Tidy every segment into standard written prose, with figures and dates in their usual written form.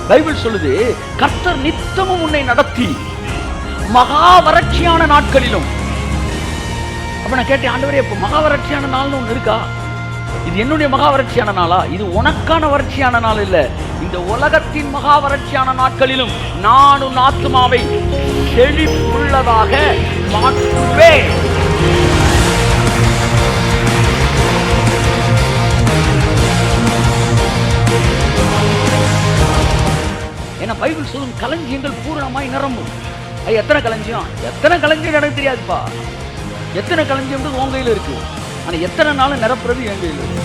Bible சொல்லுது, கர்த்தர் நித்தமும் உன்னை நடத்தி மகா வறட்சியான நாட்களிலும். அப்ப நான் கேட்டேன், ஆண்டவரே இப்ப மகா வறட்சியான நாள்னு ஒண்ணு இருக்கா? இது என்னுடைய மகா வறட்சியான நாளா? இது உனக்கான வறட்சியான நாள் இல்ல. இந்த உலகத்தின் மகா வறட்சியான நாட்களிலும் நான் உன் ஆத்துமாவை செழிப்புள்ளதாக மாற்றுவேன். ஏன்னா பைபிள் சொல்லும் களஞ்சியங்கள் பூரணமாய் நிரம்பும். எத்தனை களஞ்சியம் எனக்கு தெரியாதுப்பா. எத்தனை களஞ்சியம் உன் கையில் இருக்கு. ஆனா எத்தனை நாள் நிரப்புறது என் கையில் இருக்கு.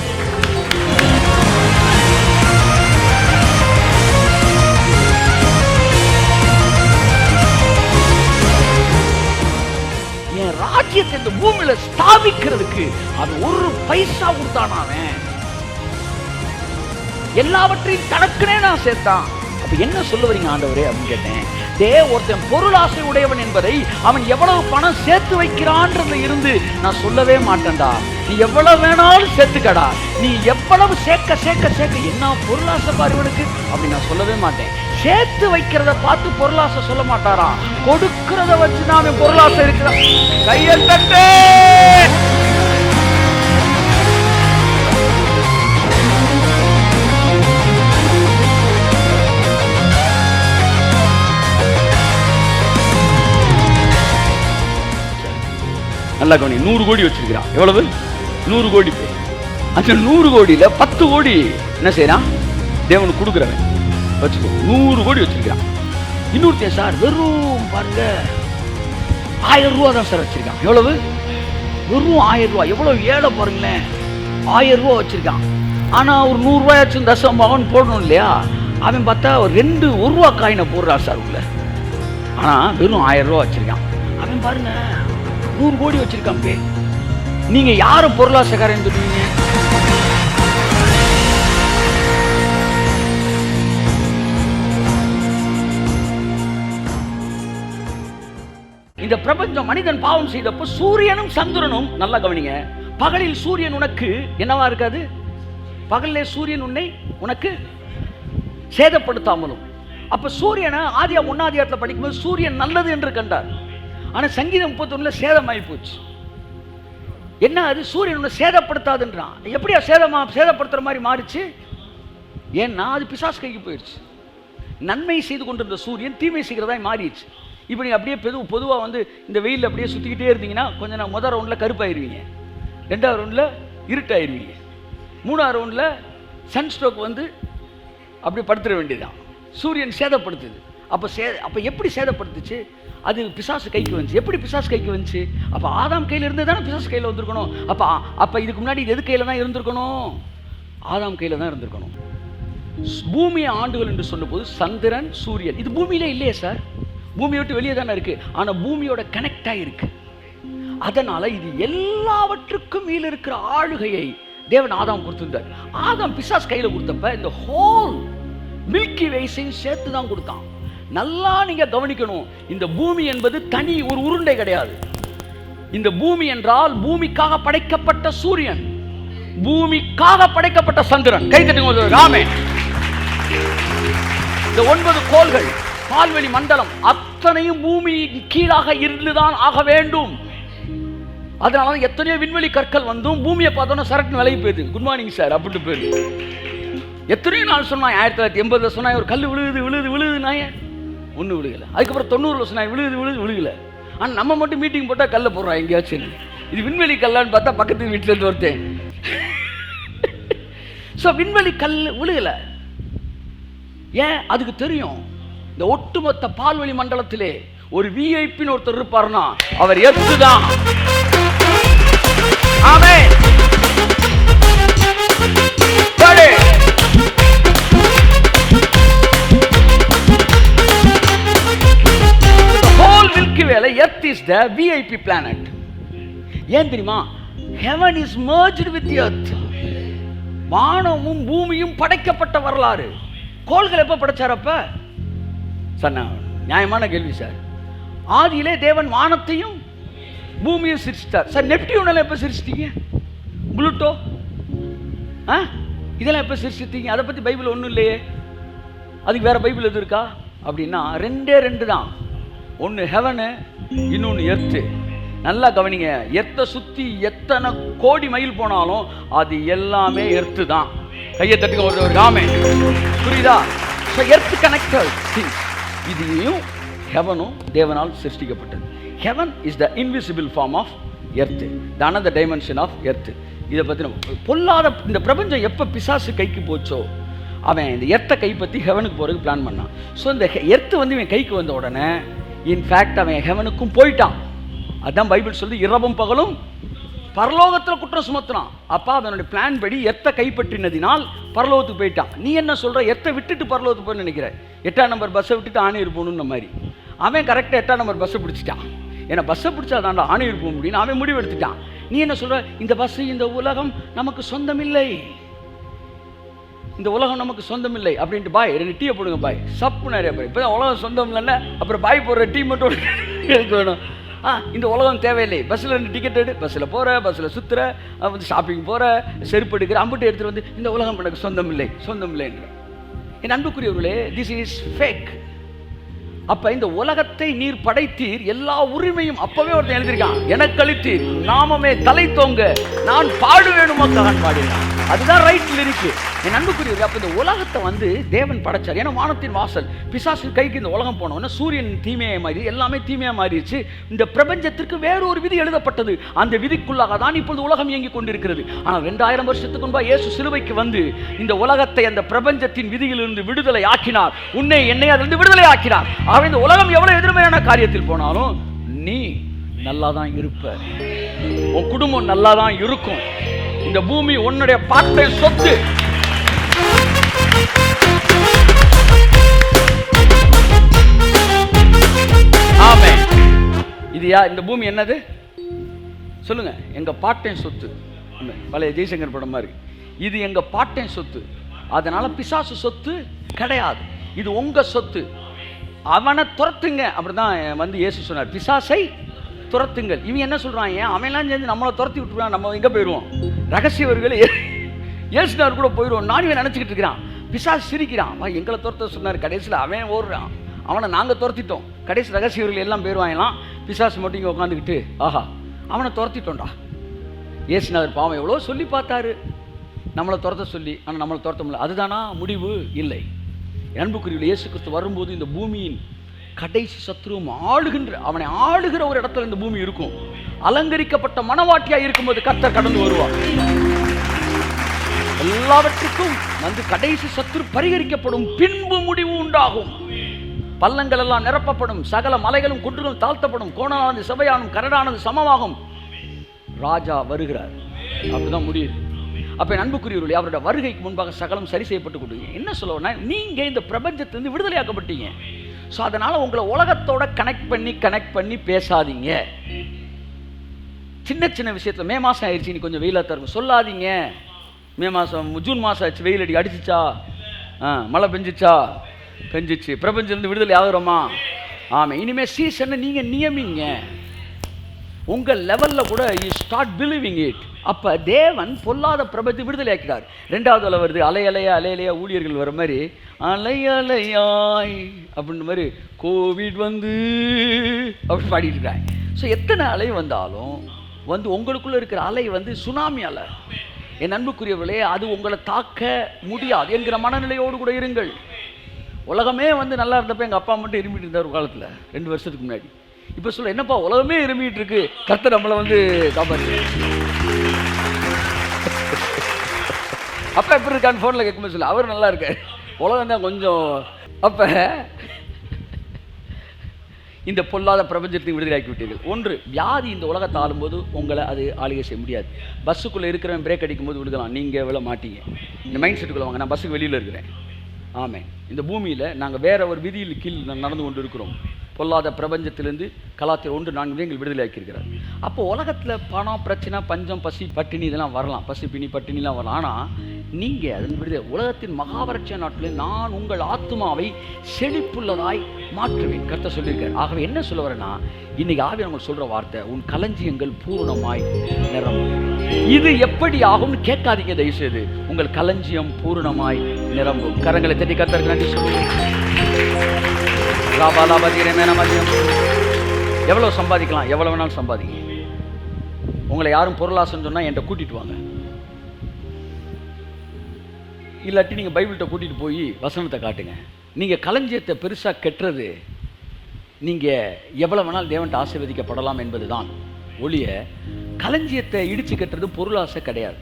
என் ராஜ்யத்தை இந்த பூமியில ஸ்தாபிக்கிறதுக்கு அவன் ஒரு பைசா கொடுத்தான். அவன் எல்லாவற்றையும் தனக்குனே நான் சேர்த்தான். என்ன சொல்ல வரீங்க ஆண்டவரே அப்படின்னு கேட்டேன். ஒருத்தன் பொருளாசை உடையவன் என்பதை அவன் எவ்வளவு பணம் சேர்த்து வைக்கிறான்றதுல இருந்து நான் சொல்லவே மாட்டேன்டா. நீ எவ்வளவு வேணாலும் சேர்த்துக்கடா. நீ எவ்வளவு சேர்க்க சேர்க்க சேர்க்க என்ன பொருளாசை பாருவனுக்கு அப்படி நான் சொல்லவே மாட்டேன். சேர்த்து வைக்கிறத பார்த்து பொருளாசை சொல்ல மாட்டாரா, கொடுக்கிறத வச்சுதான் அவன் பொருளாசை இருக்கிறான். கையை தட்டு. நல்லா கவனி. 100 கோடி வச்சிருக்கிறான். எவ்வளவு? 100 கோடி பேர். அந்த 100 கோடியில 10 கோடி என்ன செய்யறான்? தேவனுக்கு கொடுக்குறவன் வச்சுக்கோ. 100 கோடி வச்சிருக்கான். இன்னொருத்தன் சார் வெறும் பாருங்க 1000 ரூபா தான் சார் வச்சிருக்கான். எவ்வளவு? வெறும் 1000 ரூபா. எவ்வளவு ஏழை பாருங்களேன். 1000 ரூபா வச்சிருக்கான். ஆனா ஒரு 100 ரூபாயாச்சும் தசமபாகம் போடணும் இல்லையா? அவன் பார்த்தா ஒரு 1 ரூபா காயினை போடுறான் சார் உள்ள. ஆனா வெறும் 1000 ரூபா வச்சிருக்கான். அவன் பாருங்க 100 கோடி வச்சிருக்கான். நீங்க யார பொருளாசைக்காரன் சொல்லுவீங்க? இந்த பிரபஞ்சம் மனிதன் பாவம் செய்தப்போ சூரியனும் சந்திரனும், நல்லா கவனிங்க, பகலில் சூரியன் உனக்கு என்னவா இருக்காது? பகலிலே சூரியன் உனக்கு சேதப்படுத்தாமலும். அப்ப சூரியனை ஆதியா 1ஆம் அதிகாரத்தில் படிக்கும்போது சூரியன் நல்லது என்று கண்டார். ஆனா சங்கீதம் 31 சேதமாயி போச்சு. என்ன அது? சூரியன் சேதப்படுத்தாதுன்றான். எப்படியா சேதப்படுத்துற மாதிரி மாறிச்சு? ஏன்னா அது பிசாசு கைக்கு போயிடுச்சு. நன்மை செய்து கொண்டிருந்த சூரியன் தீமை செய்கிறதா மாறிடுச்சு. இப்போ நீங்க அப்படியே பொதுவாக இந்த வெயிலில் அப்படியே சுத்திக்கிட்டே இருந்தீங்கன்னா கொஞ்சம் நான் முதல் ரவுண்டில் கருப்பாயிருவீங்க, 2ஆவது ரவுண்டில் இருட்டாயிருவீங்க, 3ஆவது ரவுண்டில் சன்ஸ்ட்ரோக் அப்படி படுத்துட வேண்டியதுதான். சூரியன் சேதப்படுத்துது. அப்போ எப்படி சேதப்படுத்துச்சு? அது பிசாசு கைக்கு வந்துச்சு. எப்படி பிசாசு கைக்கு வந்துச்சு? அப்போ ஆதாம் கையில் இருந்து தானே பிசாசு கையில் வந்திருக்கணும். அப்போ இதுக்கு முன்னாடி இது எது கையில் தான் இருந்திருக்கணும்? ஆதாம் கையில் தான் இருந்திருக்கணும். பூமியை ஆண்டுகள் என்று சொன்னபோது சந்திரன் சூரியன் இது பூமியிலே இல்லையே சார். பூமியை விட்டு வெளியே தானே இருக்கு. ஆனால் பூமியோட கனெக்ட் ஆகிருக்கு. அதனால இது எல்லாவற்றுக்கும் மேல இருக்கிற ஆளுகையை தேவன் ஆதாம் கொடுத்திருந்தார். ஆதாம் பிசாசு கையில் கொடுத்தப்ப இந்த ஹோல் மில்கி வேஸையும் சேர்த்து தான் கொடுத்தான். நல்லா நீங்க கவனிக்கணும். இந்த பூமி என்பது தனி ஒரு உருண்டை கிடையாது. இந்த பூமி என்றால் பூமிக்காக படைக்கப்பட்ட சூரியன், பூமிக்காக படைக்கப்பட்ட சந்திரன். கை தட்டுங்க ராமே. இந்த 9 கோள்கள், பால்வெளி மண்டலம் அத்தனையும் பூமி கீழாக இருந்துதான் ஆக வேண்டும். அதனால எத்தனையோ விண்வெளி கற்கள் வந்தும் பூமியை பார்த்தோன்னா சரக்கு விலகி போயிடுது. குட் மார்னிங் சார் அப்படின்ட்டு போயிடுது. எத்தனையோ நாள் சொன்னா 1980 சொன்னா ஒரு கல் விழுதுனா ஒன்றும் விழுகலை. அதுக்கப்புறம் 90 சொன்னா விழுகலை. ஆனால் நம்ம மட்டும் மீட்டிங் போட்டால் கல்லை போடுறோம் எங்கேயாச்சும். இது விண்வெளி கல்லான்னு பார்த்தா பக்கத்து வீட்டில் இருந்து ஒருத்தேன். ஸோ விண்வெளி கல் விழுகலை. ஏன்? அதுக்கு தெரியும் இந்த ஒட்டுமொத்த பால்வெளி மண்டலத்திலே ஒரு விஐபின்னு ஒருத்தர் இருப்பார்னா அவர் எதுதான். ஆமென். Earth is the VIP planet. ஏன் தெரியுமா? Heaven is merged with the earth. வானமும் பூமியும் படைக்கப்பட்ட வரலாறு. கோள்கள் எப்ப படைச்சாரப்ப? சார் நியாயமான கேள்வி சார். ஆதியிலே தேவன் வானத்தையும் பூமியும் சிருஷ்டித்தார். சார் நெப்டியூன் எப்ப சிருஷ்டிங்க? புளூட்டோ இதெல்லாம் எப்ப சிருஷ்டித்தீங்க? அதை பத்தி பைபிள் ஒன்றும் இல்லையே. அதுக்கு வேறு பைபிள் எது இருக்கா அப்படின்னா ரெண்டே ரெண்டு தான். ஒன்று ஹெவனு, இன்னொன்று எர்த்து. நல்லா கவனிங்க, எர்த்தை சுற்றி எத்தனை கோடி மைல் போனாலும் அது எல்லாமே எர்த்து தான். கையை தட்டுக்க ஒரு ராமே, புரியுதா? So earth connected things. இதையும் ஹெவனும் தேவனால் சிருஷ்டிக்கப்பட்டது. Heaven is the invisible form of earth, the another dimension of earth. இதை பற்றி பொல்லாத இந்த பிரபஞ்சம் எப்போ பிசாசு கைக்கு போச்சோ அவன் இந்த எர்த்தை கைப்பற்றி ஹெவனுக்கு போகிறதுக்கு பிளான் பண்ணான். ஸோ இந்த எர்த்து வந்து இவன் கைக்கு வந்த உடனே இன்ஃபேக்ட் அவன் ஹெவனுக்கும் போயிட்டான். அதுதான் பைபிள் சொல்லி இரவும் பகலும் பரலோகத்தில் குற்றம் சுமத்துனான். அப்பா அவனுடைய பிளான் படி எர்த்தை கைப்பற்றினதினால் பரலோகத்துக்கு போயிட்டான். நீ என்ன சொல்கிற, எர்த்தை விட்டுட்டு பரலோகத்துக்கு போய் நினைக்கிற? 8ஆம் நம்பர் பஸ்ஸை விட்டுட்டு ஆணையூர் போகணுன்ற மாதிரி. அவன் கரெக்டாக 8ஆம் நம்பர் பஸ்ஸை பிடிச்சிட்டான். ஏன்னா பஸ்ஸை பிடிச்சா தாண்டா ஆணையூர் போக முடியும், அவன் முடிவு எடுத்துட்டான். நீ என்ன சொல்கிற, இந்த பஸ்ஸு இந்த உலகம் நமக்கு சொந்தமில்லை, இந்த உலகம் நமக்கு சொந்தம் இல்லை அப்படின்ட்டு பாய் 2 டீயை போடுங்க பாய், சப்பு நிறைய பாய். இப்போ தான் உலகம் சொந்தம் இல்லைன்னா அப்புறம் பாய் போடுற டீ மட்டும் எடுக்க வேணும். இந்த உலகம் தேவையில்லை. பஸ்ஸில் 2 டிக்கெட் எடு, பஸ்ஸில் போகிற, பஸ்ஸில் சுற்றுற, வந்து ஷாப்பிங் போகிற, செருப்பு எடுக்கிற, அம்பிட்டு எடுத்துகிட்டு வந்து இந்த உலகம் எனக்கு சொந்தம் இல்லை, சொந்தம் இல்லைன்ற. என் அன்புக்குரியவர்களே, திஸ் இஸ் ஃபேக். அப்போ இந்த உலகத்தை நீர் படைத்தீர், எல்லா உரிமையும் அப்பவே ஒருத்தன் எழுதியிருக்கான், எனக்கு அளித்தீர், நாமமே தலை தோங்க, நான் பாடுவேணுமா ககன் பாடினான். அதுதான் ரைட்டில் இருக்கு. என் அன்புக்குரியவர்கள், அப்போ இந்த உலகத்தை வந்து தேவன் படைச்சார். ஏன்னா வானத்தின் வாசல் பிசாசு கைக்கு இந்த உலகம் போனோன்னா சூரியன் தீமையாக மாறி எல்லாமே தீமையாக மாறிடுச்சு. இந்த பிரபஞ்சத்திற்கு வேறொரு விதி எழுதப்பட்டது. அந்த விதிக்குள்ளாக தான் இப்பொழுது உலகம் இயங்கி கொண்டிருக்கிறது. ஆனால் 2000 வருஷத்துக்கு முன்பாக இயேசு சிலுவைக்கு வந்து இந்த உலகத்தை அந்த பிரபஞ்சத்தின் விதியிலிருந்து விடுதலை ஆக்கினார். உன்னை என்னை அதிலிருந்து விடுதலை ஆக்கினார். ஆக இந்த உலகம் எவ்வளவு எதிர்மையான காரியத்தில் போனாலும் நீ நல்லா தான் இருப்ப, உன் குடும்பம் நல்லா தான் இருக்கும். இந்த பூமி உன்னுடைய பாட்டை சொத்து. ஆமென். இது இந்த பூமி என்னது சொல்லுங்க? எங்க பாட்டன் சொத்து. பழைய ஜெய்சங்கர் படம் மாதிரி இது எங்க பாட்டன் சொத்து. அதனால பிசாசு சொத்து கிடையாது, இது உங்க சொத்து. அவனை துரத்துங்க. அப்படிதான் வந்து இயேசு சொன்னார், பிசாசை துரத்துங்கள். இவன் என்ன சொல்றான், ஏன் அவன்லாம் சேர்ந்து நம்மளை துரத்தி விட்டுருவான், நம்ம எங்க போயிடுவோம்? ரகசியவர்கள் இயேசுனார் கூட போயிடுவோம். நான் இவன் நினைச்சுக்கிட்டு இருக்கிறான். பிசாசு சிரிக்கிறான், எங்களை துரத்த சொன்னார். கடைசியில் அவன் ஓடுறான், அவனை நாங்கள் துரத்திட்டோம். கடைசி ரகசியவர்கள் எல்லாம் போயிடுவாங்களாம். பிசாசு மட்டும் இங்கே உட்காந்துக்கிட்டு ஆஹா அவனை துரத்திட்டோம்டா. இயேசுனார் பாவம் எவ்வளோ சொல்லி பார்த்தாரு நம்மளை துரத்த சொல்லி, ஆனால் நம்மளை துரத்த முடியல. அதுதானா முடிவு? இல்லை. அன்புக்குரியவர்களே, இயேசு கிறிஸ்து வரும்போது இந்த பூமியின் கடைசி சத்துருவும் ஆளுகின்ற, அவனை ஆளுகிற ஒரு இடத்துல இந்த பூமி இருக்கும். அலங்கரிக்கப்பட்ட மனவாட்டியாக இருக்கும்போது கர்த்தர் கடந்து வருவார். எல்லாவற்றுக்கும் வந்து கடைசி சத்துரு பரிகரிக்கப்படும், பின்பு முடிவு உண்டாகும். பள்ளங்கள் எல்லாம் நிரப்பப்படும், சகல மலைகளும் குன்றுகளும் தாழ்த்தப்படும், கோணலானது சபையானும் கரடானது சமமாகும். ராஜா வருகிறார். அப்படிதான் முடியுது. அப்போ அன்புக்குரியவர்களே, அவருடைய வருகைக்கு முன்பாக சகலம் சரி செய்யப்பட்டு கொடுங்க. என்ன சொல்லுவோம்னா, நீங்கள் இந்த பிரபஞ்சத்திலிருந்து விடுதலையாக்கப்பட்டீங்க. ஸோ அதனால் உங்களை உலகத்தோட கனெக்ட் பண்ணி பேசாதீங்க. சின்ன சின்ன விஷயத்தில் மே மாதம் ஆயிடுச்சு, நீ கொஞ்சம் வெயிலாக தருங்க சொல்லாதீங்க. மே மாதம் ஜூன் மாதம் ஆச்சு, வெயில் அடிச்சிச்சா, மழை பெஞ்சிச்சு, பிரபஞ்சத்திலிருந்து விடுதலை ஆகுறோமா? ஆமாம். இனிமேல் சீசனை நீங்கள் நியமிங்க. உங்கள் லெவலில் கூட யூ ஸ்டார்ட் பிலீவிங் இட். அப்போ தேவன் பொல்லாத பிரபஞ்சத்தை விடுதலை ஆக்கிறார். 2வது வருது, அலையலையா ஊழியர்கள் வர மாதிரி, அலையலையாய் அப்படின்ற மாதிரி கோவிட் வந்து அப்படி பாடிட்டு இருக்காங்க. ஸோ எத்தனை அலை வந்தாலும் வந்து உங்களுக்குள்ளே இருக்கிற அலை வந்து சுனாமி அலை. என் அன்புக்குரியவர்களே, அது உங்களை தாக்க முடியாது என்கிற மனநிலையோடு கூட இருங்கள். உலகமே வந்து நல்லா இருந்தப்போ எங்கள் அப்பா மட்டும் இருமிட்டு இருந்தார் ஒரு காலத்தில், 2 வருஷத்துக்கு முன்னாடி. இப்போ சொல்ல, என்னப்பா உலகமே இருமிட்டு இருக்கு, கர்த்தர் நம்மளை வந்து காப்பாற்று. அப்பா எப்படி இருக்கான்னு ஃபோனில் கேட்கும்போது சொல்ல, அவர் நல்லா இருக்கார், உலகம் தான் கொஞ்சம். அப்போ இந்த பொல்லாத பிரபஞ்சத்தை விடுதலையாக்கி விட்டீர்கள். ஒன்று, வியாதி இந்த உலகத்தை ஆளும்போது உங்களை அது ஆளுகை செய்ய முடியாது. பஸ்ஸுக்குள்ளே இருக்கிறவன் பிரேக் அடிக்கும்போது விடுதலாம், நீங்கள் விட மாட்டீங்க. இந்த மைண்ட் செட்டுக்குள்ளே வாங்க, நான் பஸ்ஸுக்கு வெளியில் இருக்கிறேன். ஆமாம். இந்த பூமியில் நாங்கள் வேற ஒரு விதியில் கீழ் நடந்து கொண்டு இருக்கிறோம். பொல்லாத பிரபஞ்சத்திலிருந்து கலாத்தியர் 1:4 எங்கள் விடுதலை ஆக்கியிருக்கிறார். அப்போ உலகத்தில் பணம், பிரச்சனை, பஞ்சம், பசி, பட்டினி இதெல்லாம் வரலாம், பசி, பிணி, பட்டினிலாம் வரலாம். ஆனால் நீங்கள் அதன் விடுதலை உலகத்தின் மகாவரட்ச நாட்டில் நான் உங்கள் ஆத்மாவை செழிப்புள்ளதாய் மாற்றுவேன் கர்த்தர் சொல்லியிருக்கார். ஆகவே என்ன சொல்ல வரேன்னா, இன்னைக்கு ஆவி நம்ம சொல்கிற வார்த்தை, உன் களஞ்சியங்கள் பூரணமாய் நிரம்பும். இது எப்படி ஆகும்னு கேட்காதீங்க தயவுசெய்து. உங்கள் களஞ்சியம் பூரணமாய் நிரம்பும். கரங்களை தட்டி கர்த்தருக்கு நன்றி சொல்லுங்கள். எவ்வளோ சம்பாதிக்கலாம், எவ்வளோ வேணாலும் சம்பாதிங்க. உங்களை யாரும் பொருளாசன்னு சொன்னால் என்கிட்ட கூட்டிட்டு வாங்க, இல்லாட்டி நீங்கள் பைபிள்கிட்ட கூட்டிகிட்டு போய் வசனத்தை காட்டுங்க. நீங்கள் களஞ்சியத்தை பெருசாக கெட்டுறது, நீங்கள் எவ்வளோ வேணாலும் தேவன்ட்ட ஆசீர்வதிக்கப்படலாம் என்பது தான் ஒழிய, களஞ்சியத்தை இடித்து கட்டுறது பொருளாசை கிடையாது.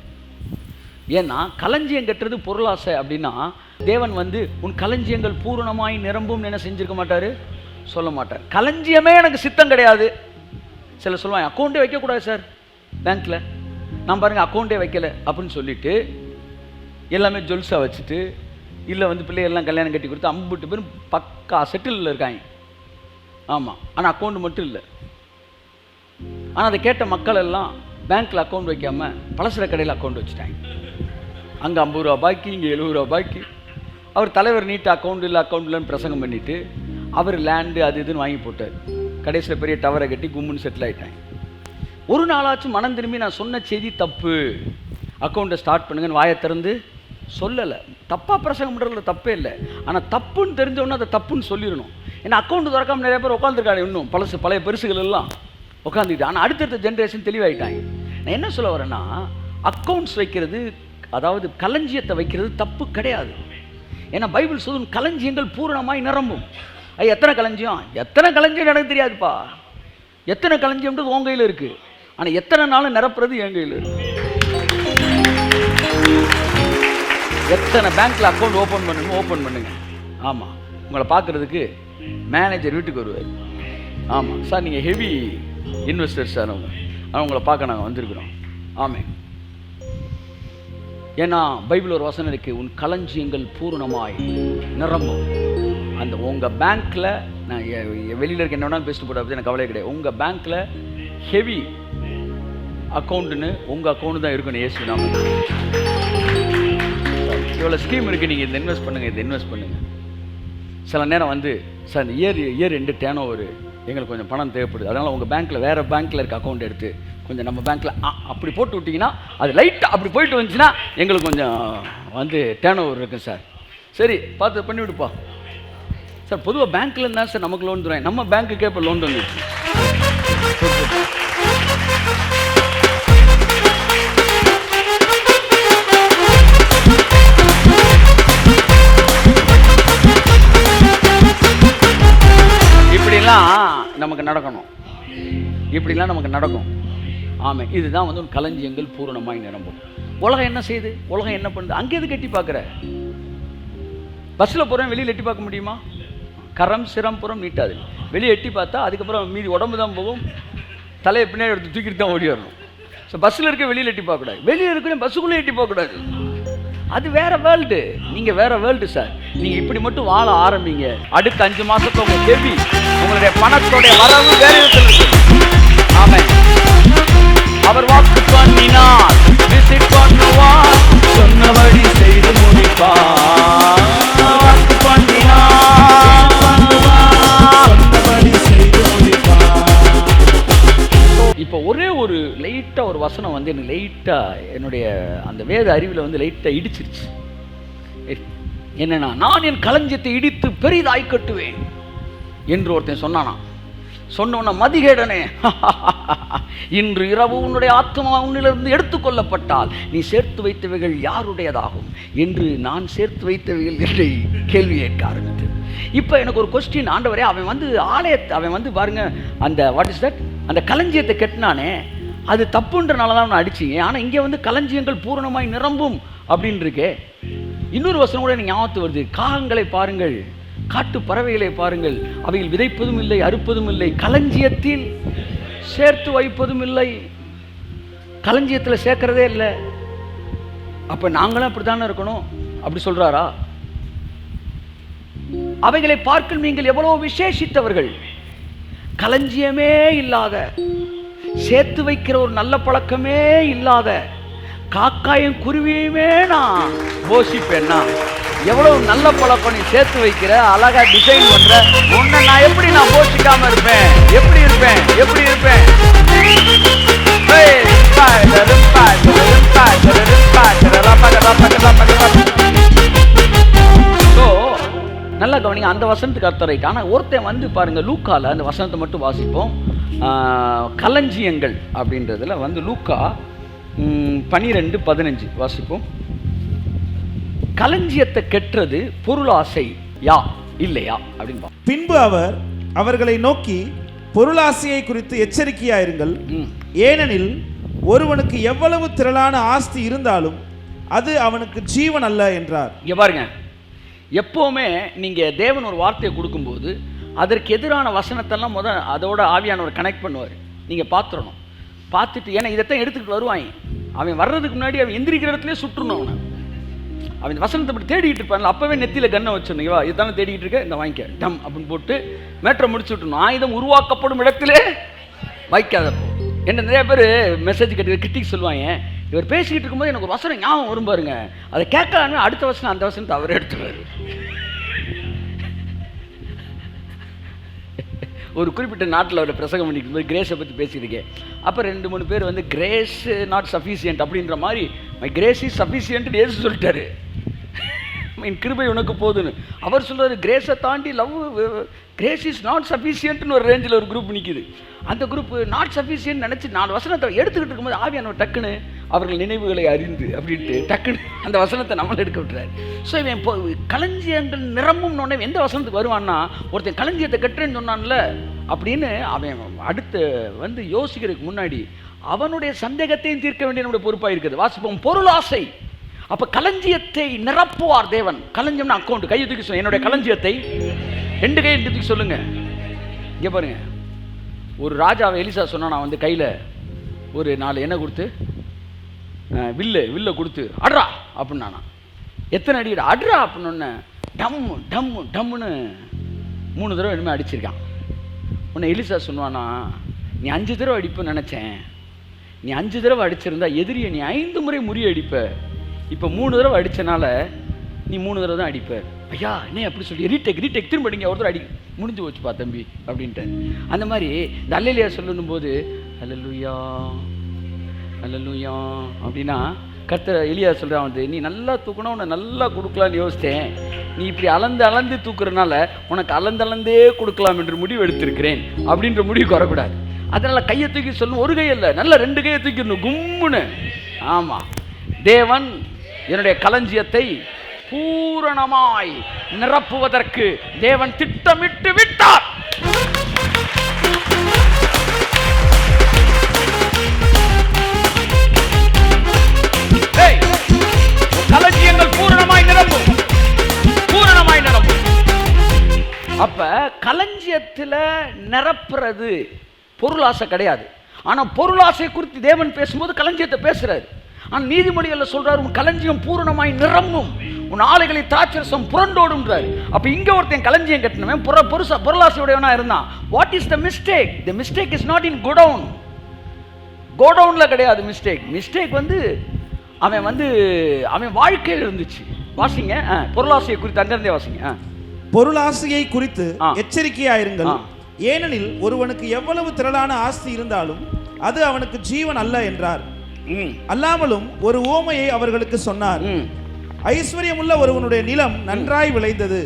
ஏன்னா களஞ்சியம் கட்டுறது பொருளாசை அப்படின்னா, தேவன் உன் களஞ்சியங்கள் பூரணமாய் நிரம்பும் என்ன செஞ்சிருக்க மாட்டார், சொல்ல மாட்டார். களஞ்சியமே எனக்கு சித்தம் கிடையாது. சில சொல்லுவாங்க, அக்கௌண்ட்டே வைக்கக்கூடாது சார் பேங்க்கில், நான் பாருங்கள் அக்கௌண்ட்டே வைக்கலை அப்படின்னு சொல்லிட்டு எல்லாமே ஜொல்ஸாக வச்சுட்டு, இல்லை பிள்ளைகள்லாம் கல்யாணம் கட்டி கொடுத்து 50 பேரும் பக்கா செட்டில் இருக்காங்க. ஆமாம், ஆனால் அக்கௌண்ட் மட்டும் இல்லை. ஆனால் அதை கேட்ட மக்கள் எல்லாம் பேங்க்கில் அக்கௌண்ட் வைக்காமல் பலசர கடையில் அக்கௌண்ட் வச்சுட்டாங்க. அங்கே 50 ரூபா பாக்கி, இங்கே 70 ரூபா பாக்கி. அவர் தலைவர் நீட்டு அக்கௌண்ட் இல்லைன்னு பிரசங்கம் பண்ணிவிட்டு அவர் லேண்டு அது இதுன்னு வாங்கி போட்டார். கடைசியில் பெரிய டவரை கட்டி கும்முன்னு செட்டில் ஆகிட்டாங்க. ஒரு நாளாச்சும் மனம் திரும்பி நான் சொன்ன செய்தி தப்பு, அக்கௌண்ட்டை ஸ்டார்ட் பண்ணுங்கன்னு வாயை திறந்து சொல்லலை. தப்பாக பிரசங்கம் பண்ணுறதுல தப்பே இல்லை. ஆனால் தப்புன்னு தெரிஞ்சவொன்னே அதை தப்புன்னு சொல்லிடணும். ஏன்னா அக்கௌண்ட் திறக்காமல் நிறைய பேர் உட்காந்துருக்காங்க, இன்னும் பழைய பெருசுகள் எல்லாம் உட்காந்துக்கிட்டு. ஆனால் அடுத்தடுத்த ஜென்ரேஷன் தெளிவாயிட்டாங்க. நான் என்ன சொல்ல வரேன்னா, அக்கௌண்ட்ஸ் வைக்கிறது, அதாவது களஞ்சியத்தை வைக்கிறது தப்பு கிடையாது. ஏன்னா பைபிள் சொல்லும் களஞ்சியங்கள் பூரணமாய் நிரம்பும். எத்தனை களஞ்சியம் எனக்கு தெரியாதுப்பா. எத்தனை களஞ்சியம்ன்றது உன் கையில் இருக்குது. ஆனால் எத்தனை நாள் நிரப்புறது என் கையில் இருக்குது. எத்தனை பேங்க்கில் அக்கௌண்ட் ஓப்பன் பண்ணுங்க. ஆமாம், உங்களை பார்க்குறதுக்கு மேனேஜர் வீட்டுக்கு வருவார். ஆமாம் சார், நீங்கள் ஹெவி இன்வெஸ்டர்ஸ் சார், அவங்க உங்களை பார்க்க நாங்கள் வந்திருக்கிறோம். ஆமே, ஏன்னா பைபிள் ஒரு வசனம் இருக்குது, உன் களஞ்சியங்கள் பூரணமாய் நிரம்பும். அந்த உங்கள் பேங்க்கில், நான் வெளியில் இருக்க என்ன வேணாலும் பேசிட்டு போட எனக்கு கவலை கிடையாது. உங்கள் பேங்க்கில் ஹெவி அக்கௌண்ட்டுன்னு உங்கள் அக்கௌண்ட்டு தான் இருக்கணும். ஏசு நாம இவ்வளோ ஸ்கீம் இருக்குது, நீங்கள் இதை இன்வெஸ்ட் பண்ணுங்கள். சில நேரம் சார் இந்த இயர் எண்டு டேர்ன் ஓவர் எங்களுக்கு கொஞ்சம் பணம் தேவைப்படுது, அதனால் உங்கள் பேங்க்கில் வேறு பேங்க்கில் இருக்க அக்கௌண்ட் எடுத்து கொஞ்சம் நம்ம பேங்க்கில் அப்படி போட்டு விட்டிங்கன்னா, அது லைட்டாக அப்படி போயிட்டு வந்துச்சுன்னா எங்களுக்கு கொஞ்சம் டேர்ன் ஓவர் இருக்குது சார். சரி, பார்த்து பண்ணி விடுப்பா சார். பொதுவாக பேங்க்கில் இருந்தால் சார் நமக்கு லோன் தருவாங்க, நம்ம பேங்க்குக்கே இப்போ லோன் தந்துச்சு. இப்படிலாம் நமக்கு நடக்கும். ஆமாம், இதுதான் களஞ்சியங்கள் பூரணமாய் நிரம்பும். உலகம் என்ன செய்யுது, உலகம் என்ன பண்ணுது, அங்கே எது கட்டி பார்க்குற? பஸ்ஸில் போகிறேன், வெளியில் எட்டி பார்க்க முடியுமா? கரம் சிரம் புறம் நீட்டாது. வெளியே எட்டி பார்த்தா அதுக்கப்புறம் மீதி உடம்பு தான் போகும், தலையை பின்னாடி எடுத்து தூக்கிட்டு தான் ஓடி வரணும். ஸோ பஸ்ஸில் இருக்க வெளியில் எட்டி பார்க்கக்கூடாது, வெளியே இருக்கிற பஸ்ஸுக்குள்ளே எட்டி பார்க்கக்கூடாது. அது வேற வேர்ல்டு, நீங்கள் வேற வேர்ல்டு சார். நீங்கள் இப்படி மட்டும் வாழ ஆரம்பிங்க, அடுத்த 5 மாதத்துல உங்கள் ஹெவி, உங்களுடைய பணத்தோடைய வரவு வேற இருக்கு. ஆமென். அவர் வாக்கு பண்ணினார், விசிட் பண்ணுவார், சொன்னபடி செய்து முடிப்பார். வாக்கு பண்ணினார், சொன்னபடி செய்து முடிப்பார். இப்போ ஒரே ஒரு லைட்டாக ஒரு வசனம் எனக்கு லைட்டாக என்னுடைய அந்த வேத அறிவில் லைட்டாக இடிச்சிருச்சு. என்னன்னா, நான் என் களஞ்சியத்தை இடித்து பெரிதாய் கட்டுவேன் என்று ஒருத்தன் சொன்னானா. சொன்ன மதிகேடனே, இன்று இரவு உன்னுடைய ஆத்மா உன்னிலிருந்து எடுத்துக்கொள்ளப்பட்டால் நீ சேர்த்து வைத்தவைகள் யாருடையதாகும் என்று நான் சேர்த்து வைத்தவைகள் என்று கேள்வி கேட்க ஆரம்பித்தேன். இப்போ எனக்கு ஒரு கொஸ்டின், ஆண்டவரே, அவன் ஆலயத்தை அவன் பாருங்க, அந்த வாட் இஸ் தட், அந்த களஞ்சியத்தை கெட்டினானே, அது தப்புன்றனால தான் நான் அடிச்சிங்க. ஆனால் இங்கே களஞ்சியங்கள் பூரணமாய் நிரம்பும் அப்படின்னு இருக்கே. இன்னொரு வசனம் கூட எனக்கு ஞாபகத்து வருது, காகங்களை பாருங்கள், காட்டு பறவைகளை பாருங்கள், அவைகள் விதைப்பதும் இல்லை, அறுப்பதும் இல்லை, களஞ்சியத்தில் சேர்த்து வைப்பதும் இல்லை. களஞ்சியத்தில் சேர்க்கிறதே இல்லை. அப்போ நாங்களும் அப்படி தானே இருக்கணும் அப்படி சொல்றாரா? அவைகளை பார்க்க நீங்கள் எவ்வளவு விசேஷித்தவர்கள், களஞ்சியமே இல்லாத, சேர்த்து வைக்கிற ஒரு நல்ல பழக்கமே இல்லாத காக்காயும் குருவியுமே நான் போஷிப்பேன்னா, எவ்வளவு நல்ல பழக்கம் நீ சேர்த்து வைக்கிற, அழகா டிசைன் பண்ற, உன்னை நான் எப்படி நான் போஷிக்காம இருப்பேன்? எப்படி இருப்பேன்? எப்படி இருப்பேன்? நல்லா கவனிங்க, அந்த வசனத்துக்கு அர்த்தம் ரைட். ஆனால் ஒருத்தன் வந்து பாருங்க, லூக்கால அந்த வசனத்தை மட்டும் வாசிப்போம். களஞ்சியங்கள் அப்படின்றதுல வந்து லூக்கா 12:15 வாசிப்போம். களஞ்சியத்தை கெட்டுறது பொருளாசை யா இல்லையா அப்படின்னு. பின்பு அவர் அவர்களை நோக்கி, பொருளாசையை குறித்து எச்சரிக்கையாயிருங்கள், ஏனெனில் ஒருவனுக்கு எவ்வளவு திரளான ஆஸ்தி இருந்தாலும் அது அவனுக்கு ஜீவன் அல்ல என்றார். இங்க பாருங்க, எப்போவுமே நீங்கள் தேவன் ஒரு வார்த்தையை கொடுக்கும்போது அதற்கு எதிரான வசனத்தெல்லாம் அதோட ஆவியானவர் கனெக்ட் பண்ணுவார். நீங்கள் பார்த்துடணும். பார்த்துட்டு, ஏன்னா இதைத்தான் எடுத்துக்கிட்டு வருவாங்க. அவன் வர்றதுக்கு முன்னாடி அவன் எந்திரிக்கிற இடத்துலேயே சுட்டுணும். அவன் இந்த வசனத்தை அப்படி தேடிக்கிட்டு இருப்பான்ல, அப்போவே நெத்தியில் கண்ணை வச்சிடணும். வா, இதுதானே தேடிக்கிட்டு இருக்க, இந்த வாங்கிக்க டம் அப்படின்னு போட்டு மேட்ரை முடிச்சு விட்டுணும். ஆயுதம் உருவாக்கப்படும் இடத்திலே வைக்காதப்போ. என்ன நிறைய பேர் மெசேஜ் கிரிட்டிக் சொல்லுவாங்க, இவர் பேசிக்கிட்டு இருக்கும்போது எனக்கு ஒரு வசனம் ஞாபகம் வரும் பாருங்க, அதை கேட்கலாமே அடுத்த வசனம் அந்த வசனத்தை அவரே எடுத்துவார். ஒரு குறிப்பிட்ட நாட்டில் அவர் பிரசங்கம் பண்ணிக்கும் போது கிரேஸை பற்றி பேசியிருக்கேன். அப்போ 2-3 பேர் வந்து கிரேஸ் நாட் சஃபிஷியன்ட் அப்படின்ற மாதிரி, மை கிரேஸ் இஸ் சஃபிஷியன்ட்னு ஏசு சொல்லிட்டாரு. என் கிருபை உனக்கு போதுன்னு அவர் சொல்றாரு. கிரேஸை தாண்டி லவ், கிரேஸ் இஸ் நாட் சஃபிஷியன்ட்னு ஒரு ரேஞ்சில் ஒரு குரூப் நிற்கிது. அந்த குரூப் நாட் சஃபிஷியன்ட் நினச்சி 4 வசனத்தை எடுத்துக்கிட்டு இருக்கும்போது ஆவியானவர் டக்குன்னு அவர்கள் நினைவுகளை அறிந்து அப்படின்ட்டு டக்குன்னு அந்த வசனத்தை நம்மளை எடுக்க விட்டுறாரு. ஸோ இவன் இப்போ களஞ்சியங்கள் நிரம்பும் உடனே எந்த வசனத்துக்கு வருவான்னா, ஒருத்தன் களஞ்சியத்தை கட்டுறேன்னு சொன்னான்ல அப்படின்னு அவன் அடுத்து வந்து யோசிக்கிறதுக்கு முன்னாடி அவனுடைய சந்தேகத்தையும் தீர்க்க வேண்டிய நம்முடைய பொறுப்பாக இருக்குது. வாசிப்போம். பொருளாசை. அப்போ களஞ்சியத்தை நிரப்புவார் தேவன். களஞ்சியம்னா அக்கௌண்ட். கையை தூக்கி சொல்லுங்க, என்னுடைய களஞ்சியத்தை 2 கையை தூக்கி சொல்லுங்க. இங்கே பாருங்க, ஒரு ராஜாவை எலிசா சொன்னா, நான் வந்து கையில் ஒரு 4 எண்ணெய் கொடுத்து வில்ல கொடுத்து அட்ரா அப்படின்னா, எத்தனை அடி அட்ரா அப்படின்னு டம்மு டம்மு டம்முன்னு 3 தடவை இனிமேல் அடிச்சிருக்கான். உன்னை எலிசா சொன்னானா, நீ 5 தடவை அடிப்பேன்னு நினச்சேன், நீ 5 தடவை அடிச்சிருந்தா எதிரியை நீ 5 முறை முறியடிப்ப, இப்போ 3 தடவை அடித்தனால நீ 3 தடவை தான் அடிப்ப. ஐயா என்ன அப்படி சொல்லி ரீடேக் திரும்ப அடிங்க, ஒரு தடவை அடி, முடிஞ்சு போச்சுப்பா தம்பி அப்படின்ட்டு. அந்த மாதிரி இந்த அல்லேலூயா சொல்லணும் போது அல்லேலூயா அல்லேலூயா அப்படின்னா கர்த்தர் எலியா சொல்கிறான் வந்து, நீ நல்லா தூக்கணும், உன்னை நல்லா கொடுக்கலான்னு யோசித்தேன், நீ இப்படி அளந்து தூக்குறதுனால உனக்கு அளந்தே கொடுக்கலாம் என்று முடிவு எடுத்திருக்கிறேன் அப்படின்ற முடிவுக்கு வரக்கூடாது. அதனால் கையை தூக்கி சொல்லணும். ஒரு கை இல்லை, நல்லா 2 கையை தூக்கிடணும் கும்முன்னு. ஆமாம், தேவன் என்னுடைய களஞ்சியத்தை பூரணமாய் நிரப்புவதற்கு தேவன் திட்டமிட்டு விட்டார். களஞ்சியங்கள் பூரணமாய் நிரம்பும். அப்ப களஞ்சியத்தில் நிரப்புறது பொருளாசை கிடையாது. ஆனா பொருளாசை குறித்து தேவன் பேசும்போது களஞ்சியத்தை பேசுறாரு. ஆனால் நீதிமொழிகளில் சொல்றாரு, உன் களஞ்சியம் பூரணமாய் நிரம்பும், உன் ஆலைகளை திராட்சரசம் புரண்டோடுன்றாரு. அப்போ இங்கே ஒருத்தன் களஞ்சியம் கட்டணுமே பொருளாசையுடையவனா இருந்தான். What is the mistake? The mistake is not in godown. கோடவுனில் கிடையாது மிஸ்டேக் வந்து அவன் வாழ்க்கையில் இருந்துச்சு. வாசிங்க, பொருளாசையை குறித்து அங்கிருந்தே வாசிங்க. பொருளாசையை குறித்து எச்சரிக்கையாயிருங்கள், ஏனெனில் ஒருவனுக்கு எவ்வளவு திரளான ஆஸ்தி இருந்தாலும் அது அவனுக்கு ஜீவன் அல்ல என்றார். அல்லாமலும் ஒரு உவமையை அவர்களுக்கு சொன்னார். ஐஸ்வர்யமுள்ள ஒருவனுடைய நிலம் நன்றாய் விளைந்தது.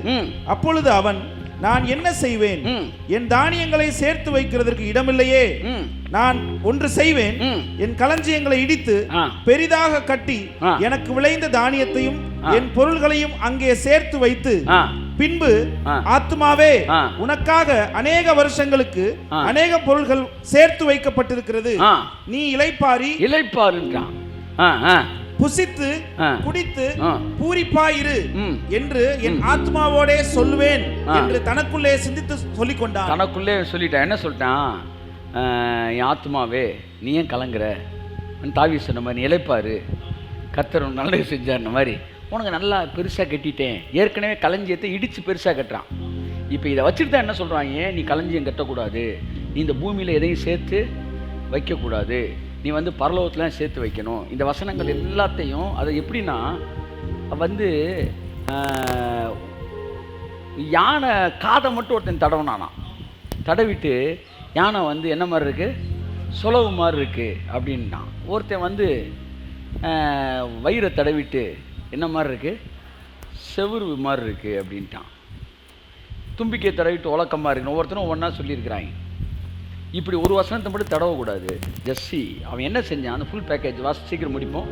அப்பொழுது அவன், நான் என்ன செய்வேன், என் தானியங்களை சேர்த்து வைக்கிறதற்கு இடமில்லையே, நான் ஒன்று செய்வேன், என் களஞ்சியங்களை இடித்து பெரிதாக கட்டி எனக்கு விளைந்த தானியத்தையும் என் பொருள்களையும் அங்கே சேர்த்து வைத்து, பின்பு ஆத்துமாவே, உனக்காக அநேக வருஷங்களுக்கு அநேக பொருள்கள் சேர்த்து வைக்கப்பட்டிருக்கிறது, நீ இளைப்பாறுன்றான், புசித்து குடித்து பூரிப்பாயிரு என்று என் ஆத்மாவோடே சொல்லுவேன் என்று தனக்குள்ளே சிந்தித்து சொல்லிக் கொண்டான். தனக்குள்ளே சொல்லிட்டான். என்ன சொல்லிட்டான்? என் ஆத்மாவே நீ ஏன் கலங்குற, தாவீது சொன்ன மாதிரி, நீ இளைப்பாரு, கர்த்தர் நல்லது செஞ்சார் மாதிரி, உனக்கு நல்லா பெருசாக கட்டிட்டேன். ஏற்கனவே களஞ்சியத்தை இடித்து பெருசாக கட்டுறான். இப்போ இதை வச்சுட்டு தான் என்ன சொல்கிறாங்க, நீ களஞ்சியம் கட்டக்கூடாது, நீ இந்த பூமியில் எதையும் சேர்த்து வைக்கக்கூடாது, நீ வந்து பரலோகத்தில் சேர்த்து வைக்கணும். இந்த வசனங்கள் எல்லாத்தையும் அதை எப்படின்னா வந்து யானை காதை மட்டும் ஒருத்தன் தடவினானா, தடவிட்டு யானை வந்து என்ன மாதிரி இருக்குது, சொலவு மாதிரி இருக்குது அப்படின்னா. ஒருத்தன் வந்து வயிறை தடவிட்டு என்ன மாதிரி இருக்குது, செவுரு மாதிரி இருக்குது அப்படின்ட்டான். தும்பிக்கையை தடவிட்டு உலக்கமாக இருக்குன்னு ஒவ்வொருத்தரும் ஒவ்வொன்றா சொல்லியிருக்கிறாங்க. இப்படி ஒரு வசனத்தை மட்டும் தடவக்கூடாது. ஜஸ்ஸி அவன் என்ன செஞ்சான், அந்த ஃபுல் பேக்கேஜ் வாசி சீக்கிரம் முடிப்போம்.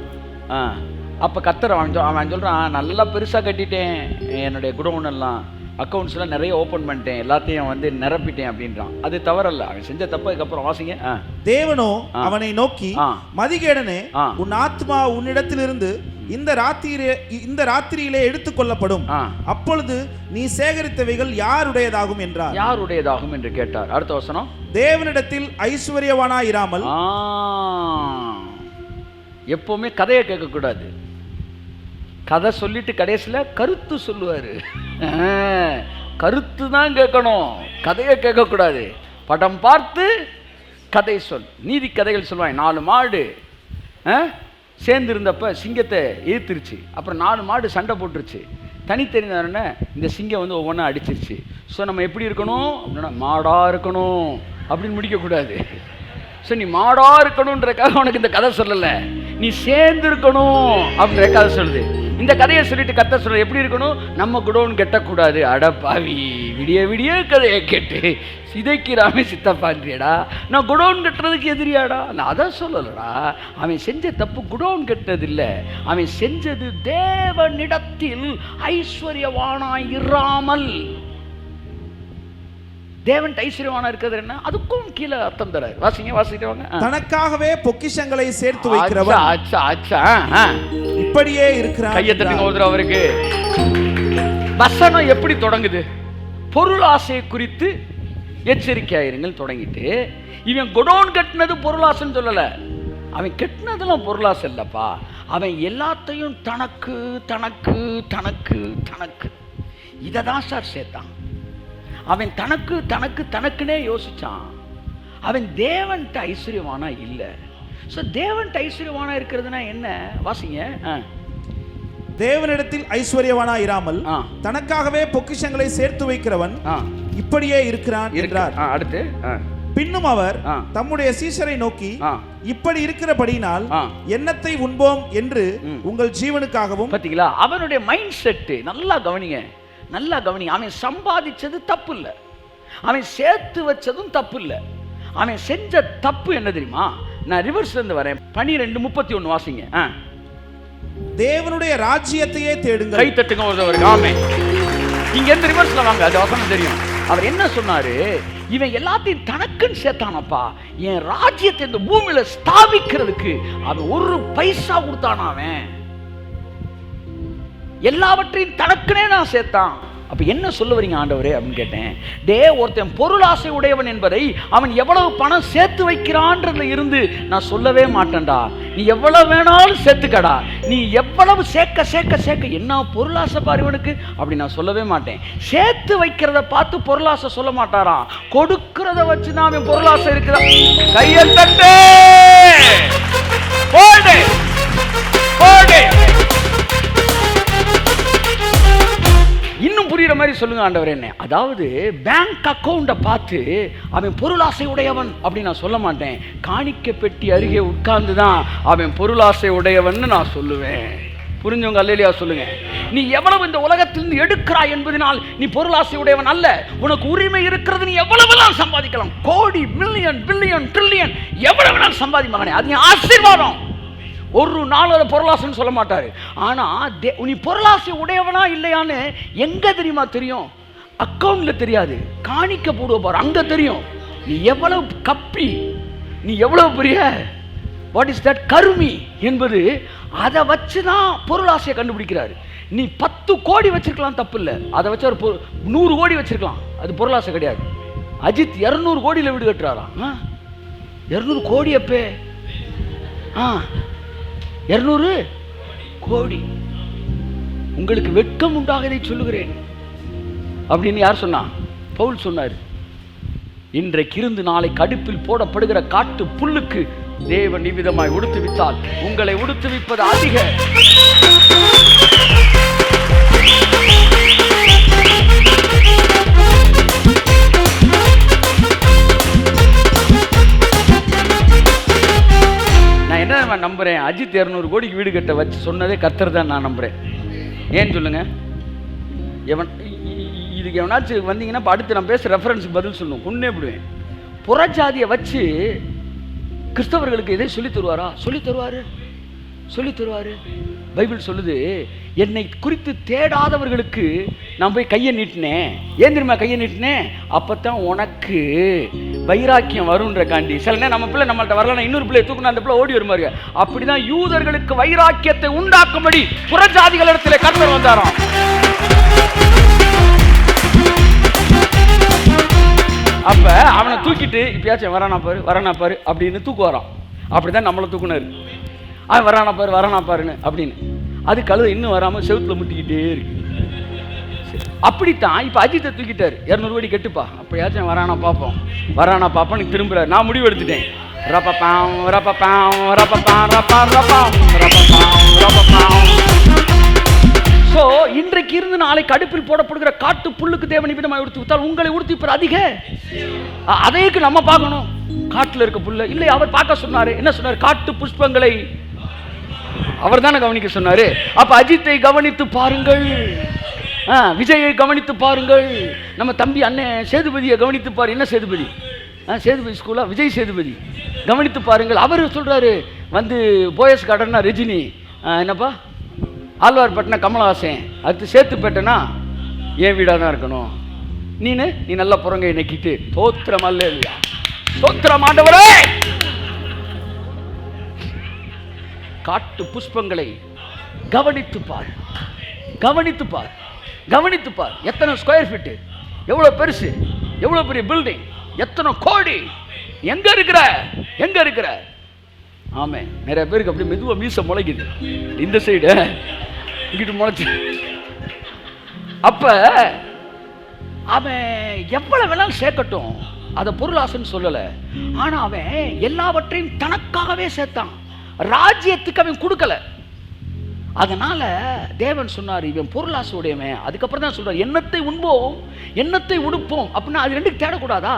அப்போ கத்தர் அவன் சொல்கிறான், நல்லா பெருசாக கட்டிட்டேன், என்னுடைய குடோனெல்லாம் அக்கௌண்ட்ஸ்லாம் நிறைய ஓப்பன் பண்ணிட்டேன், எல்லாத்தையும் வந்து நிரப்பிட்டேன் அப்படின்றான். அது தவறல்ல, அவன் செஞ்ச தப்புக்கு அப்புறம் வாசிங்க. தேவனோ அவனை நோக்கி, மதிகேடனே, உன் ஆத்மா உன்னிடத்திலிருந்து இந்த ராத்திரியிலே எடுத்துக்கொள்ளப்படும், அப்பொழுது நீ சேகரித்தவைகள் யாருடையதாகும் என்றார். யாருடையதாகும் என்று கேட்டார். அடுத்த வசனம், தேவனிடத்தில் ஐஸ்வர்யவானாயிராமல். எப்பவுமே கதையை கேட்கக்கூடாது. கதை சொல்லிட்டு கடைசியில் கருத்து சொல்லுவார். கருத்து தான் கேட்கணும், கதையை கேட்கக்கூடாது. படம் பார்த்து கதை சொல். நீதி கதைகள் சொல்லுவாங்க. 4 மாடு சேர்ந்து இருந்தப்ப சிங்கத்தை எதிர்த்துருச்சு. அப்புறம் 4 மாடு சண்டை போட்டுருச்சு. தனித்தனிதானே இந்த சிங்கம் வந்து ஒவ்வொன்றா அடிச்சிருச்சு. ஸோ நம்ம எப்படி இருக்கணும் அப்படின்னா, மாடாக இருக்கணும் அப்படின்னு முடிக்கக்கூடாது. ஸோ நீ மாடாக இருக்கணுன்றக்காக உனக்கு இந்த கதை சொல்லலை, நீ சேர்ந்து இருக்கணும் அப்படின்ற கதை சொல்லுது. இந்த கதையை சொல்லிட்டு கத்த சொல்ற எப்படி இருக்கணும், நம்ம குடோன் கெட்டக்கூடாது. அடப்பாவி, விடிய விடிய கதையை கேட்டு சிதைக்கிறாமே சித்தப்பான்றியடா, நான் குடோன் கட்டுறதுக்கு எதிரியாடா? நான் அதை சொல்லலடா. அவன் செஞ்ச தப்பு குடோன் கெட்டதில்லை, அவன் செஞ்சது தேவனிடத்தில் ஐஸ்வர்யவானாய் இராமல். தேவன் ஐஸ்வர்யவானா இருக்கிறது என்ன, அதுக்கும் கீழே அர்த்தம் தராரு. வாசிக்கிறவங்க, தனக்காகவே பொக்கிஷங்களை சேர்த்து வைக்கிறவன் இப்படியே இருக்கிறான். கையை தட்டுங்க ஒருத்தர். அவருக்கு வசனம் எப்படி தொடங்குது, பொருளாசை குறித்து எச்சரிக்கையாயிருங்கள் தொடங்கிட்டு, இவன் குடோன் கட்டினது பொருளாசைன்னு சொல்லல. அவன் கட்டினதெல்லாம் பொருளாசை இல்லப்பா, அவன் எல்லாத்தையும் தனக்கு தனக்கு தனக்கு தனக்கு இதை தான் சார் சேர்த்தான். அவன் தனக்கு தனக்கு தனக்குனே யோசிச்சான். அவன் தேவன்ட்ட ஐஸ்வர்யவானா இல்லை. ஸோ தேவன்ட்ட ஐஸ்வர்யவானா இருக்கிறதுனா என்ன, வாசிங்க. தேவனிடத்தில் ஐஸ்வர்யவானா இராமல் தனக்காகவே பொக்கிஷங்களை சேர்த்து வைக்கிறவன் இப்படியே இருக்கிறான் என்றார். அடுத்து, பின்னும் அவர் தம்முடைய சீஷரை நோக்கி, இப்படி இருக்கிறபடியினால் என்னத்தை உண்போம் என்று உங்கள் ஜீவனுக்காகவும். பார்த்தீங்களா அவனுடைய மைண்ட் செட்டு? நல்லா கவனிங்க, நல்லா கவனி. அவன் சம்பாதிச்சது தப்பு இல்லை, அவன் சேர்த்து வச்சதும் தப்பு இல்லை. அவன் செஞ்ச தப்பு என்ன தெரியுமா? நான் ரிவர்ஸ்ல இருந்து வரேன். 12:31 வாசிங்க. தேவனுடைய ராஜ்யத்தையே தேடுங்கள். கை தட்டுங்க ஒருத்தவருக்கு. ஆமே, இங்க இருந்து ரிவர்ஸ்ல வாங்க, அது வசனம் தெரியும். அவர் என்ன சொன்னாரு, இவன் எல்லாத்தையும் தனக்குன்னு சேர்த்தானப்பா, என் ராஜ்யத்தை இந்த பூமியில ஸ்தாபிக்கிறதுக்கு அவன் 1 பைசா கொடுத்தானா? அவன் எல்லாவற்றையும் தனக்குனே நான் சேர்த்தான். அப்ப என்ன சொல்ல வரீங்க ஆண்டவரே அப்படின்னு கேட்டேன். ஒருத்தன் பொருளாசை உடையவன் என்பதை அவன் எவ்வளவு பணம் சேர்த்து வைக்கிறான்றதுல இருந்து நான் சொல்லவே மாட்டேன்டா. நீ எவ்வளவு வேணாலும் சேர்த்துக்கடா, நீ எவ்வளவு சேர்க்க சேர்க்க சேர்க்க என்ன பொருளாசை பாருவனுக்கு அப்படி நான் சொல்லவே மாட்டேன். சேர்த்து வைக்கிறத பார்த்து பொருளாசை சொல்ல மாட்டாராம், கொடுக்கிறத வச்சு தான் அவன் பொருளாசை இருக்கிறான். கையை தட்டு, போடு போடு. இன்னும் புரியுற மாதிரி சொல்லுங்க ஆண்டவர் என்ன. அதாவது பேங்க் அக்கவுண்ட பார்த்து அவன் பொருளாசை உடையவன் அப்படி நான் சொல்ல மாட்டேன். காணிக்க பெட்டி அருகே உட்கார்ந்து தான் அவன் பொருளாசை உடையவன் நான் சொல்லுவேன். புரிஞ்சவங்க அல்லேலூயா சொல்லுங்க. நீ எவ்வளவு இந்த உலகத்திலிருந்து எடுக்கிறாய் என்பதனால் நீ பொருளாசை உடையவன் அல்ல. உனக்கு உரிமை இருக்கிறது, நீ எவ்வளவு சம்பாதிக்கலாம், கோடி மில்லியன் பில்லியன் ட்ரில்லியன் எவ்வளவு நாள் சம்பாதிப்பாங்க, அது ஆசீர்வாதம். ஒரு நாள் அதை பொருளாசைன்னு சொல்ல மாட்டாரு. ஆனா நீ பொருளாசை உடையவனா இல்லையான்னு எங்க தெரியுமா தெரியும்? அக்கவுண்ட்ல தெரியாது, காணிக்க போடுவ பாரு, அங்க தெரியும். நீ எவ்வளவு கப்பி, நீ எவ்வளவு பெரிய வாட் இஸ் தட் கருமி என்பது அதை வச்சுதான் பொருளாசையை கண்டுபிடிக்கிறாரு. நீ 10 கோடி வச்சிருக்கலாம், தப்பு இல்லை. அதை வச்சு ஒரு 100 கோடி வச்சிருக்கலாம், அது பொருளாசை கிடையாது. அஜித் 200 கோடியில் வீடு கட்டுறாராம். 200 கோடி அப்பே 200 கோடி. உங்களுக்கு வெட்கம் உண்டாக இதை சொல்லுகிறேன் அப்படின்னு யார் சொன்னா? பவுல் சொன்னார். இன்றைக்கு இருந்து நாளை கடுப்பில் போடப்படுகிற காட்டு புல்லுக்கு தேவன் நிவிதமாய் உடுத்துவித்தால் உங்களை உடுத்துவிப்பது அதிக. நான் என்ன நம்புறேன், அஜித் 200 கோடிக்கு வீடு கட்ட வச்சு சொன்னதே கர்த்தர் தான் நான் நம்புறேன். ஏன்னு சொல்லுங்க, இதுக்கு எவனாச்சும் வந்தீங்கன்னா அடுத்து நான் பேச ரெஃபரன்ஸுக்கு பதில் சொல்லணும், கொன்னே விடுவேன். புறஜாதியை வச்சு கிறிஸ்தவர்களுக்கு எதை சொல்லி தருவாரா? சொல்லி தருவாரு. பைபிள் சொல்லுது, என்னை குறித்து தேடாதவர்களுக்கு நான் போய் கையை நீட்டினேன். ஏன் தெரியுமா கையை நீட்டினேன்? அப்பத்தான் உனக்கு வைராக்கியம் வரும்ன்ற காண்டி. சில நேரம் நம்ம பிள்ளை நம்மள்ட்ட வரலாம், இன்னொரு பிள்ளை தூக்கணும், அந்த பிள்ளை ஓடி வருமாரு. அப்படிதான் யூதர்களுக்கு வைராக்கியத்தை உண்டாக்கும்படி புறஜாதிகளிடத்திலே கர்த்தர் வந்தாராம். அப்ப அவனை தூக்கிட்டு இப்பயாச்சும் வரானா பாரு அப்படின்னு தூக்குவாராம். அப்படிதான் நம்மளை தூக்குனாரு. அவன் வரானா பாருன்னு அப்படின்னு. அது கழுத இன்னும் வராம செவுத்துல முட்டிக்கிட்டே இருக்கு. அப்படித்தான் இப்ப அஜித்தை தூக்கிட்டாரு. 200 கோடி கெட்டுப்பா, அப்படியாச்சும் வரானா பாப்போம் திரும்புறாரு. நான் முடிவு எடுத்துட்டேன். ஸோ இன்றைக்கு இருந்து நாளை கடுப்பில் போடப்படுகிற காட்டு புல்லுக்கு தேவன் நிமிடமாக உடுத்தி விட்டால் உங்களை உடுத்திப்பார் அதிக. அதைக்கு நம்ம பார்க்கணும். காட்டில் இருக்க புல்ல இல்லை, அவர் பார்க்க சொன்னாரு. என்ன சொன்னார்? காட்டு புஷ்பங்களை அவர் தானே கவனிக்க சொன்னாரு. அப்ப அஜித்தை கவனித்து பாருங்கள், விஜயை கவனித்து பாருங்கள், நம்ம தம்பி அண்ணன் சேதுபதியை கவனித்து பாரு. என்ன சேதுபதி? சேதுபதி ஸ்கூலா? விஜய் சேதுபதி. கவனித்து பாருங்கள். அவர் சொல்றாரு வந்து போயஸ் கார்டன்னா ரஜினி, என்னப்பா ஆழ்வார்பட்டினம் கமலஹாசன், அடுத்து சேத்துப்பேட்டனா என் வீடாக தான் இருக்கணும். நீ நல்ல புறங்கை நக்கிட்டு தோத்திரம் அல்ல இல்லையா? தோத்திரம் ஆண்டவரே. காட்டு புஷ்பங்களை கவனித்து பார். எத்தனை ஸ்கொயர் ஃபீட்டு, எவ்வளவு பெருசு, எவ்வளவு பெரிய பில்டிங், எத்தனை கோடி, எங்க இருக்கிற. ஆமே, நிறைய பேருக்கு அப்படி மெதுவா மீச முளைக்குது இந்த சைடு, இங்கிட்டு முளைச்சு. அப்ப அவன் எவ்வளவு வேணாலும் சேர்க்கட்டும், அதை பொருளாசன்னு சொல்லல. ஆனா அவன் எல்லாவற்றையும் தனக்காகவே சேர்த்தான், ராஜ்யத்துக்கு அவன் கொடுக்கல. அதனால தேவன் சொன்னார், இவன் பொருளாசை உடையவன். அதுக்கப்புறம் தான் சொல்றார், எண்ணத்தை உண்போம் எண்ணத்தை உடுப்போம். அப்படின்னா அது ரெண்டுக்கு தேடக்கூடாதா?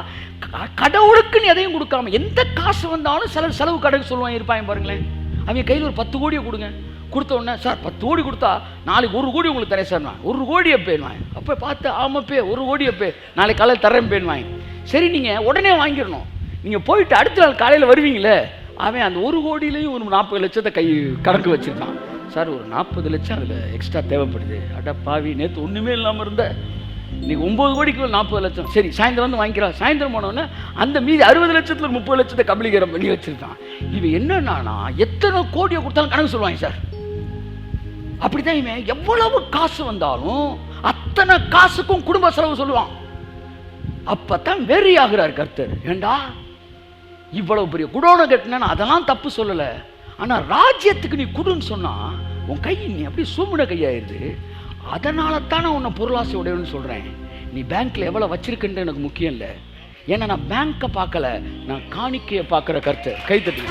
கடவுளுக்குன்னு எதையும் கொடுக்காம எந்த காசு வந்தாலும் சில செலவு கடைக்கு சொல்லுவாங்க, இருப்பாங்க பாருங்களேன். அவங்க கையில் ஒரு 10 கோடியை கொடுங்க, கொடுத்த உடனே சார் 10 கோடி கொடுத்தா நாளைக்கு 1 கோடி உங்களுக்கு தரேன் சார். 1 கோடியை பேணுவாங்க. அப்போ பார்த்து ஆமாப்பே 1 கோடியை நாளைக்கு காலையில் தரேன் பேணுவாங்க. சரி, நீங்கள் உடனே வாங்கிடணும். நீங்கள் போயிட்டு அடுத்த நாள் காலையில் வருவீங்களே, அவன் அந்த 1 கோடியிலையும் ஒரு 40 லட்சத்தை கணக்கு வச்சுருக்கான். சார் ஒரு 40 லட்சம் அதில் எக்ஸ்ட்ரா தேவைப்படுது. அட பாவி, நேற்று ஒன்றுமே இல்லாமல் இருந்த, இன்னைக்கு 9 கோடிக்கு 40 லட்சம். சரி, சாயந்தரம் வந்து வாங்கிக்கலாம். சாயந்தரம் போனோன்னே அந்த மீதி 60 லட்சத்தில் 30 லட்சத்தை கபலீகரம் பண்ணி வச்சுருக்கான். இவன் என்னன்னா எத்தனை கோடியை கொடுத்தாலும் கணக்கு சொல்லுவாங்க சார். அப்படித்தான் இவன் எவ்வளவு காசு வந்தாலும் அத்தனை காசுக்கும் குடும்ப செலவு சொல்லுவான். அப்பத்தான் வெறி ஆகிறார் கர்த்தர். ஏண்டா இவ்வளவு பெரிய குடோனை கட்டின, அதெல்லாம் தப்பு சொல்லலை. ஆனா ராஜ்யத்துக்கு நீ குடுன்னு சொன்னா உன் கை நீ அப்படி சூமுட கையாயிருது. அதனால தான் நான் உன்னை பொருளாசை உடையவன்னு சொல்றேன். நீ பேங்க்ல எவ்வளவு வச்சிருக்குன்னு எனக்கு முக்கியம் இல்லை. ஏன்னா நான் பேங்கை பார்க்கல, நான் காணிக்கையை பார்க்கிற கர்த்தர். கைத்தட்டு.